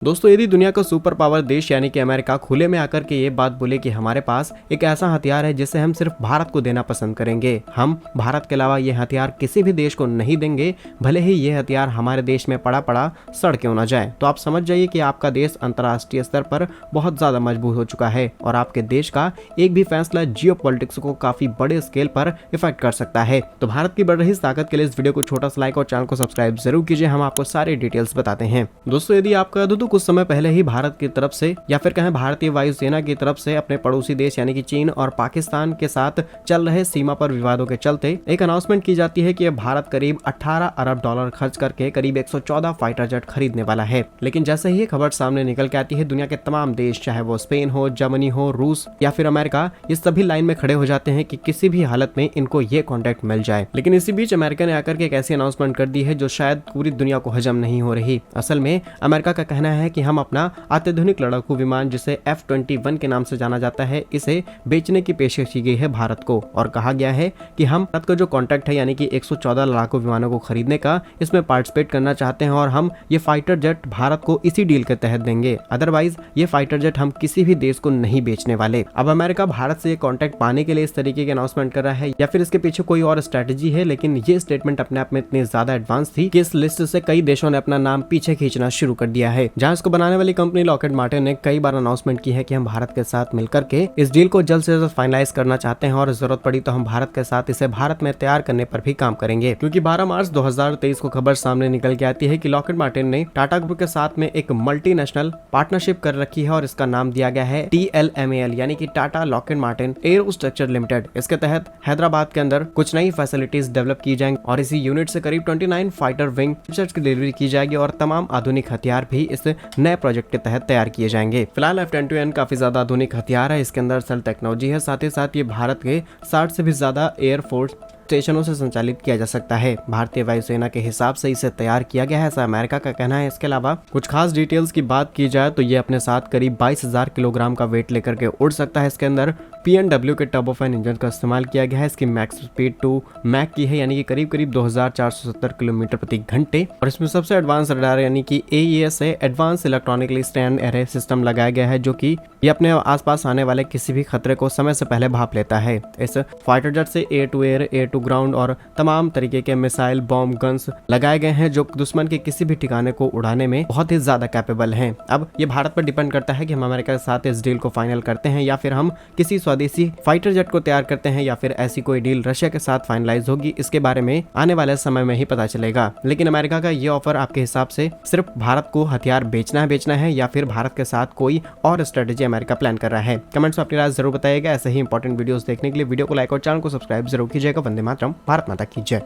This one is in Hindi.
दोस्तों, यदि दुनिया का सुपर पावर देश यानी कि अमेरिका खुले में आकर के ये बात बोले कि हमारे पास एक ऐसा हथियार है जिसे हम सिर्फ भारत को देना पसंद करेंगे, हम भारत के अलावा ये हथियार किसी भी देश को नहीं देंगे, भले ही ये हथियार हमारे देश में पड़ा पड़ा सड़ क्यों ना जाए, तो आप समझ जाइए कि आपका देश अंतर्राष्ट्रीय स्तर पर बहुत ज्यादा मजबूत हो चुका है और आपके देश का एक भी फैसला जियोपॉलिटिक्स को काफी बड़े स्केल पर इफेक्ट कर सकता है। तो भारत की बढ़ रही ताकत के लिए इस वीडियो को छोटा सा लाइक और चैनल को सब्सक्राइब जरूर कीजिए, हम आपको सारी डिटेल्स बताते हैं। दोस्तों, यदि आपका कुछ समय पहले ही भारत की तरफ से या फिर कहें भारतीय वायुसेना की तरफ से अपने पड़ोसी देश यानी कि चीन और पाकिस्तान के साथ चल रहे सीमा पर विवादों के चलते एक अनाउंसमेंट की जाती है कि भारत करीब 18 अरब डॉलर खर्च करके करीब 114 फाइटर जेट खरीदने वाला है। लेकिन जैसे ही ये खबर सामने निकल के आती है, दुनिया के तमाम देश, चाहे वो स्पेन हो, जर्मनी हो, रूस या फिर अमेरिका, ये सभी लाइन में खड़े हो जाते हैं कि किसी भी हालत में इनको ये कॉन्ट्रैक्ट मिल जाए। लेकिन इसी बीच अमेरिका ने आकर के एक ऐसी अनाउंसमेंट कर दी है जो शायद पूरी दुनिया को हजम नहीं हो रही। असल में अमेरिका का कहना है कि हम अपना अत्याधुनिक लड़ाकू विमान जिसे F-21 के नाम से जाना जाता है, इसे बेचने की पेशकश की गई है भारत को और कहा गया है कि हम भारत का जो कॉन्ट्रैक्ट है यानी कि 114 लड़ाकू विमानों को खरीदने का, इसमें पार्टिसिपेट करना चाहते हैं और हम ये फाइटर जेट भारत को इसी डील के तहत देंगे। अदरवाइज ये फाइटर जेट हम किसी भी देश को नहीं बेचने वाले। अब अमेरिका भारत से ये कॉन्ट्रैक्ट पाने के लिए इस तरीके की अनाउंसमेंट कर रहा है या फिर इसके पीछे कोई और स्ट्रेटेजी है, लेकिन ये स्टेटमेंट अपने आप में इतनी ज्यादा एडवांस थी कि इस लिस्ट से कई देशों ने अपना नाम पीछे खींचना शुरू कर दिया है। जहां इसको बनाने वाली कंपनी लॉकहीड मार्टिन ने कई बार अनाउंसमेंट की है कि हम भारत के साथ मिलकर के इस डील को जल्द से जल्द फाइनलाइज करना चाहते हैं और जरूरत पड़ी तो हम भारत के साथ इसे भारत में तैयार करने पर भी काम करेंगे। क्योंकि 12 मार्च 2023 को खबर सामने निकल के आती है कि लॉकहीड मार्टिन ने टाटा ग्रुप के साथ में एक मल्टीनेशनल पार्टनरशिप कर रखी है और इसका नाम दिया गया है TLMAL यानी कि टाटा लॉकहीड मार्टिन एयरोस्ट्रक्चर लिमिटेड। इसके तहत हैदराबाद के अंदर कुछ नई फैसिलिटीज डेवलप की जाएंगी और इसी यूनिट से करीब 29 फाइटर विंग चिपसेट्स की डिलीवरी की जाएगी और तमाम आधुनिक हथियार भी इस नए प्रोजेक्ट के तहत तैयार किए जाएंगे। फिलहाल F-22N काफी ज्यादा आधुनिक हथियार है, इसके अंदर सेल टेक्नोलॉजी है, साथ ही साथ ये भारत के 60 से भी ज्यादा एयरफोर्स स्टेशनों से संचालित किया जा सकता है। भारतीय वायुसेना के हिसाब से इसे तैयार किया गया है, ऐसा अमेरिका का कहना है। इसके अलावा कुछ खास डिटेल्स की बात की जाए तो ये अपने साथ करीब 22,000 किलोग्राम का वेट लेकर के उड़ सकता है। इसके अंदर PNW के टर्बोफैन इंजन का इस्तेमाल किया गया है। इसकी मैक्स स्पीड 2 मैक की है यानी कि करीब 2470 किलोमीटर प्रति घंटे और इसमें सबसे एडवांस रडार यानी कि AES से advance electronically stand array system लगाया गया है, जो कि ये अपने आसपास आने वाले किसी भी खतरे को समय से पहले भाप लेता है। इस फाइटर जेट से air to air, air to ground और तमाम तरीके के मिसाइल, बॉम्ब, गन्स लगाए गए हैं जो दुश्मन के किसी भी ठिकाने को उड़ाने में बहुत ही ज्यादा कैपेबल हैं। अब ये भारत पर डिपेंड करता है कि हम अमेरिका के साथ इस डील को फाइनल करते हैं या फिर हम किसी स्वदेशी फाइटर जेट को तैयार करते हैं या फिर ऐसी कोई डील रशिया के साथ फाइनलाइज होगी। इसके बारे में आने वाले समय में ही पता चलेगा। लेकिन अमेरिका का ये ऑफर आपके हिसाब से सिर्फ भारत को हथियार बेचना है या फिर भारत के साथ कोई और स्ट्रेटेजी अमेरिका प्लान कर रहा है? कमेंट्स में अपनी राय जरूर बताइएगा। ऐसे ही इंपॉर्टेंट वीडियोस देखने के लिए वीडियो को लाइक और चैनल को सब्सक्राइब जरूर कीजिएगा। वंदे मातरम, भारत माता की जय।